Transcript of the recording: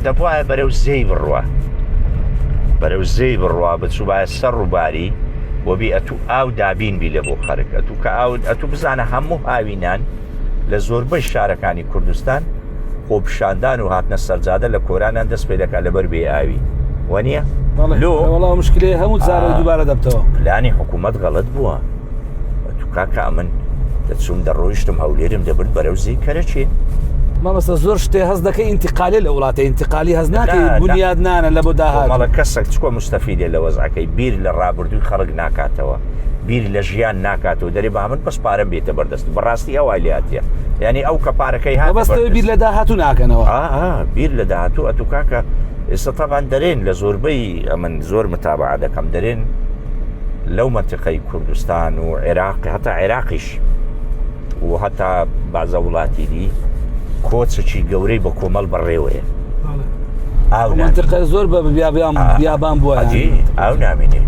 دەبواە بەرەو زەی بڕوە بەرەو زەی بڕوا بچوو باە سەر ڕووباری بۆ بی ئەتوو ئاو دابین بی لە بۆ خەرک ئەتوو کە ئەتوو بزانە هەموو هاوینان لە زۆربەی شارەکانی کوردستان خۆپشاندان و هاتنە سەرجادە لە کۆرانان دەست پێ دەکات لەبەر بێ ئاوی وەنیە وەڵام مشکلەیە هەموو جارە دووبارە دەبتەوە پلانی حکوومەت غەڵەت بووە ئەتوو کاکە من دەچوم دەڕۆیشتم هەولێرم دەبرد بەرەو زەی کەرەچێ مامەستا زۆر شتێ هەز دەکەی ئینتیقالی لە وڵاتی ئینتیقالی هەز ناکەی بنیاد نانە لە بۆ داهات مەڵە کەسێک چکۆ مستەفیدێ لە وەزعەکەی بیر لە ڕابردووی خەڵک ناکاتەوە بیر لە ژیان ناکاتەوە دەرێ با من بەس پارەم بێتە بەردەست بەڕاستی ئەوای لاتیە یعنی ئەو کە پارەکەی بەستەوەی بیر لە داهاتوو ناکەنەوە بیر لە داهاتوو ئەتوو کاکە ئێستا تاوان دەرێن لە زۆربەی من زۆر متابعە دەکەم دەرێن لەو منتیقەی کوردستان و عێراق هەتا عێراقیش و هەتا بازە وڵاتی دی کۆچێکی گەورەی بە کۆمەڵ بەڕێوەیە منتیقە زۆر بە بیابان بووە ئاو نامێنێ